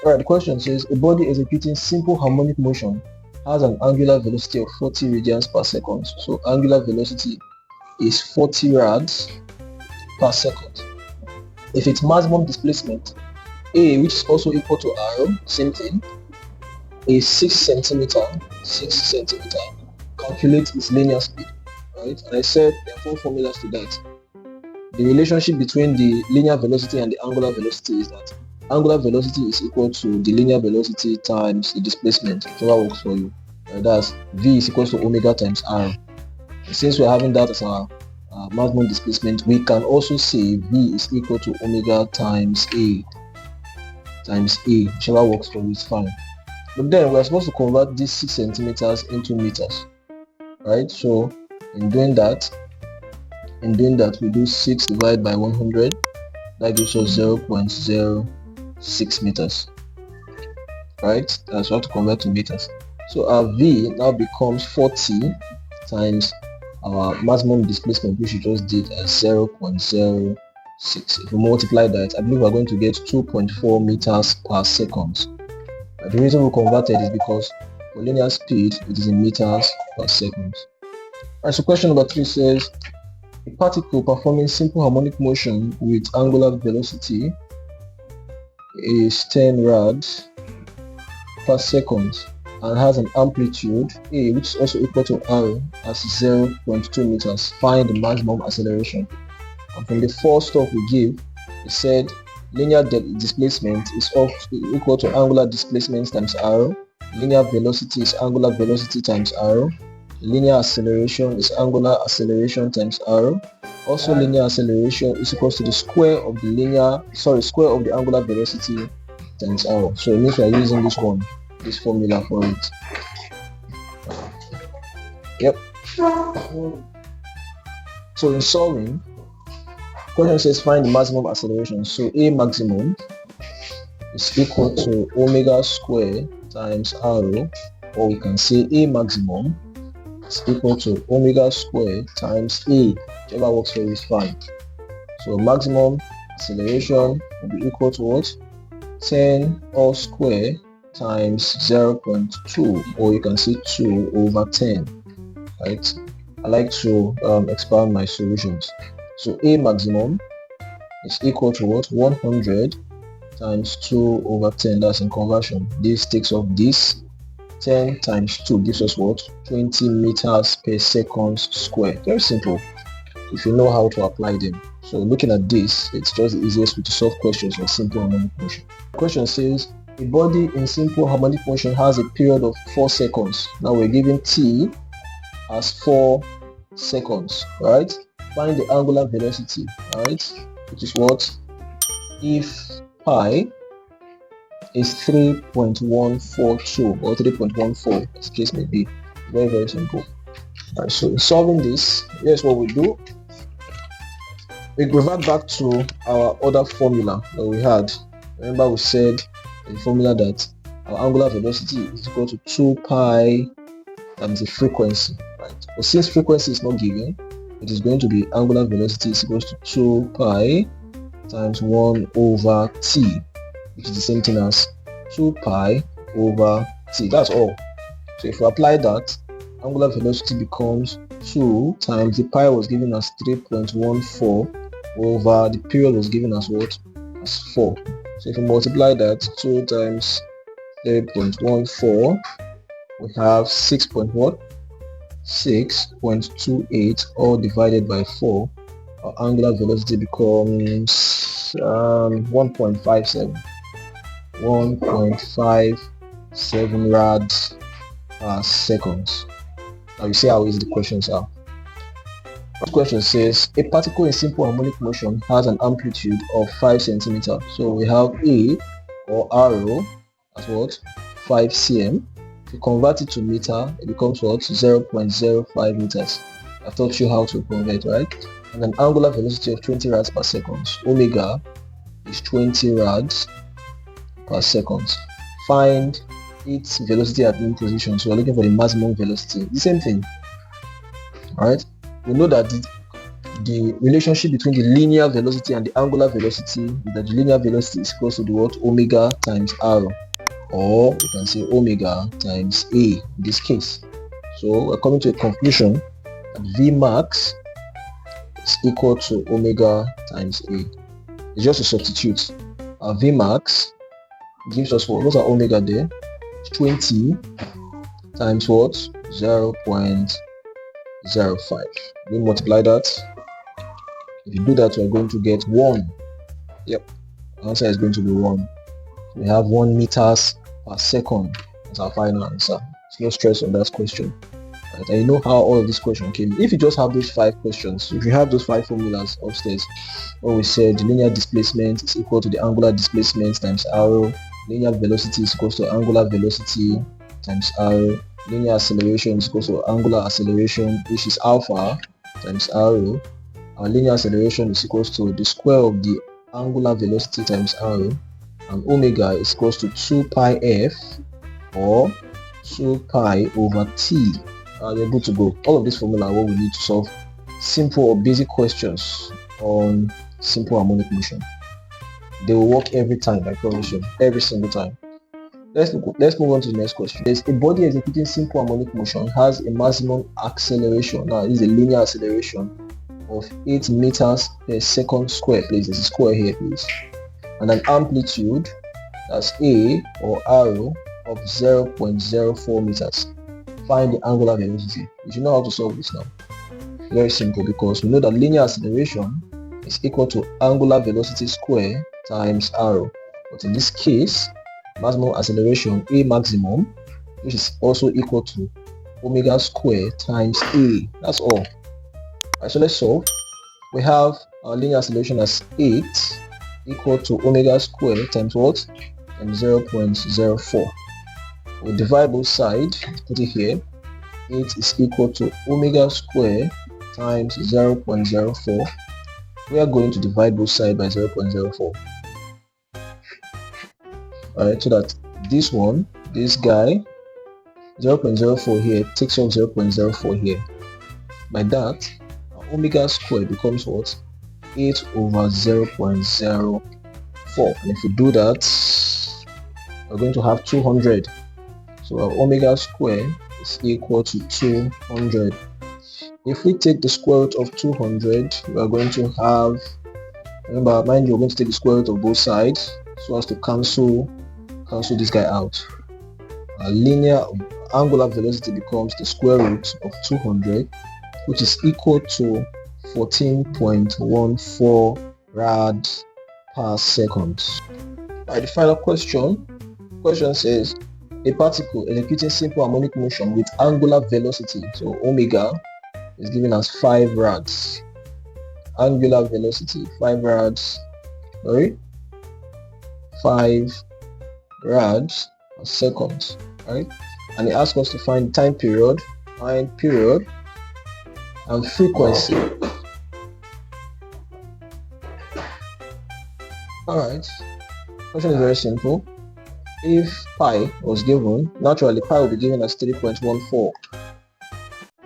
Alright, the question says a body executing simple harmonic motion has an angular velocity of 40 radians per second. So angular velocity is 40 rads per second. If its maximum displacement A, which is also equal to R, same thing, is 6 centimeter, calculate its linear speed. Right? And I said there are 4 formulas to that. The relationship between the linear velocity and the angular velocity is that angular velocity is equal to the linear velocity times the displacement, whichever works for you. That's V is equal to omega times R. And since we're having that as our maximum displacement, we can also say V is equal to omega times A. Whichever works for you is fine. But then we're supposed to convert these 6 centimeters into meters. Right? So in doing that, we do 6 divided by 100. That gives us 0.06 meters. Right? So we have to convert to meters. So our V now becomes 40 times our maximum displacement, which we just did as 0.06. If we multiply that, I believe we're going to get 2.4 meters per second. The reason we converted is because for linear speed, it is in meters per second. Alright, so question number 3 says, a particle performing simple harmonic motion with angular velocity is 10 rads per second and has an amplitude A, which is also equal to R, as 0.2 meters. Find the maximum acceleration. And from the first stuff we give, it said linear displacement is equal to angular displacement times R. Linear velocity is angular velocity times R. Linear acceleration is angular acceleration times R. Also, linear acceleration is equal to the square of the angular velocity times R. So it means we are using this formula for it. Yep. So in solving, question says find the maximum acceleration. So A maximum is equal to omega square times R, or we can say A maximum is equal to omega square times A, whichever works for you is fine. So maximum acceleration will be equal to what? 10 all square times 0.2, or you can say 2 over 10. Right? I like to expand my solutions. So A maximum is equal to what? 100 times 2 over 10. That's in conversion. This takes off this. 10 times 2 gives us what? 20 meters per second square. Very simple if you know how to apply them. So looking at this, it's just the easiest way to solve questions on simple harmonic motion. The question says a body in simple harmonic motion has a period of 4 seconds. Now we're given T as 4 seconds, right? Find the angular velocity, right? Which is what? If pi is 3.142 or 3.14, as the case may be. Very, very simple. Alright, so in solving this, here's what we do. We revert back to our other formula that we had. Remember we said in the formula that our angular velocity is equal to 2 pi times the frequency, right? But since frequency is not given, it is going to be angular velocity is equal to 2 pi times 1 over t, which is the same thing as 2 pi over t. That's all. So if we apply that, angular velocity becomes 2 times the pi was given as 3.14 over the period was given as what? As 4. So if we multiply that, 2 times 3.14, we have 6.28, all divided by 4. Our angular velocity becomes 1.57 rads per second. Now you see how easy the questions are. The question says a particle in simple harmonic motion has an amplitude of 5 centimeters. So we have A or R as what? 5 cm. If you convert it to meter, it becomes what? 0.05 meters. I taught you how to convert, right? And an angular velocity of 20 rads per second. Omega is 20 rads per second. Find its velocity at mean position. So we're looking for the maximum velocity. The same thing. Alright? We know that the relationship between the linear velocity and the angular velocity is that the linear velocity is equal to the what? Omega times r, or we can say omega times a in this case. So we're coming to a conclusion that V max is equal to omega times a. It's just a substitute. Our V max gives us what? What's our omega there? 20 times what? 0.05. We multiply that. If you do that, we're going to get 1. Yep, the answer is going to be 1. We have 1 meters per second as our final answer. So no stress on that question. Right, and you know how all of this question came. If you just have those 5 questions, if you have those 5 formulas upstairs, what we said, the linear displacement is equal to the angular displacement times r, linear velocity is equal to angular velocity times r, linear acceleration is equal to angular acceleration, which is alpha times r. Our linear acceleration is equal to the square of the angular velocity times r, and omega is equal to 2 pi f, or 2 pi over t. You're good to go. All of this formula are what we need to solve simple or basic questions on simple harmonic motion. They will work every time, I promise you, every single time. Let's move on to the next question. There's a body executing simple harmonic motion has a maximum acceleration. Now this is a linear acceleration of 8 meters per second square. Please, there's a square here, please, and an amplitude, that's a or arrow, of 0.04 meters. Find the angular velocity. You should know how to solve this now. Very simple, because we know that linear acceleration is equal to angular velocity square times r. But in this case, maximum acceleration, a maximum, which is also equal to omega square times a. That's all. Alright, so let's solve. We have our linear acceleration as 8 equal to omega square times what? Times 0.04. We'll divide both sides, put it here. 8 is equal to omega square times 0.04. We are going to divide both sides by 0.04. Alright, so that this one, this guy, 0.04 here takes off 0.04 here. By that, our omega square becomes what? 8 over 0.04. And if we do that, we're going to have 200. So our omega square is equal to 200. If we take the square root of 200, we are going to have, remember, mind you, we're going to take the square root of both sides so as to cancel this guy out. Our linear angular velocity becomes the square root of 200, which is equal to 14.14 rad per second. Alright, the final question. Question says, a particle executing simple harmonic motion with angular velocity, so omega, is given as 5 rads. Angular velocity, 5 rads, 5 rads per second, right? And it asks us to find time period, and frequency. Alright, question is very simple. If pi was given, naturally pi will be given as 3.14.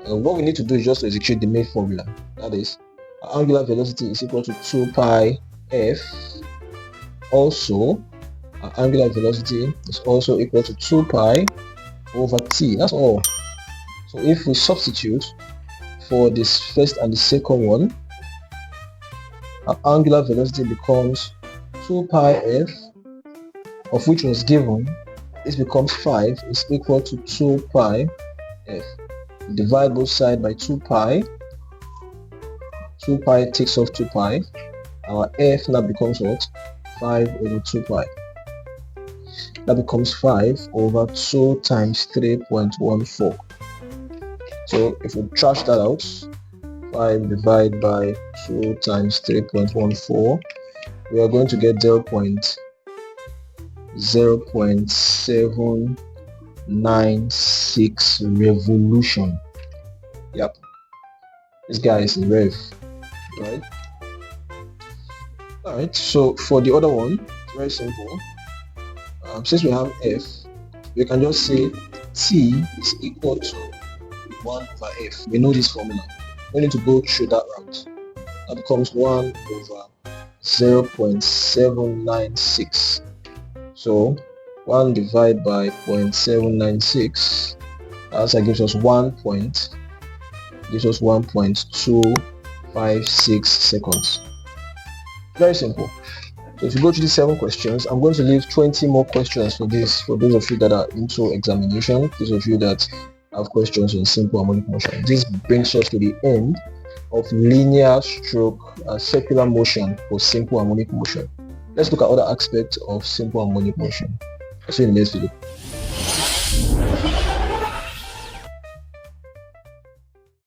What we need to do is just to execute the main formula. That is, our angular velocity is equal to 2 pi f. Also, our angular velocity is also equal to 2 pi over t. That's all. So if we substitute for this first and the second one, our angular velocity becomes 2 pi f, of which was given, this becomes 5, is equal to 2 pi f. Divide both sides by 2 pi. 2 pi takes off 2 pi. Our f now becomes what? 5 over 2 pi. That becomes 5 over 2 times 3.14. So if we trash that out, 5 divided by 2 times 3.14, we are going to get 0.796 revolution. Yep, this guy is in rev, right? Alright, so for the other one, it's very simple. Since we have f, we can just say t is equal to 1 over f. We know this formula. We need to go through that route. That becomes 1 over 0.796. So 1 divided by 0.796, answer gives us 1.256 seconds. Very simple. So if you go to these 7 questions, I'm going to leave 20 more questions for this, for those of you that are into examination, those of you that have questions on simple harmonic motion. This brings us to the end of linear stroke circular motion for simple harmonic motion. Let's look at other aspects of simple harmonic motion. I'll see you in the next video.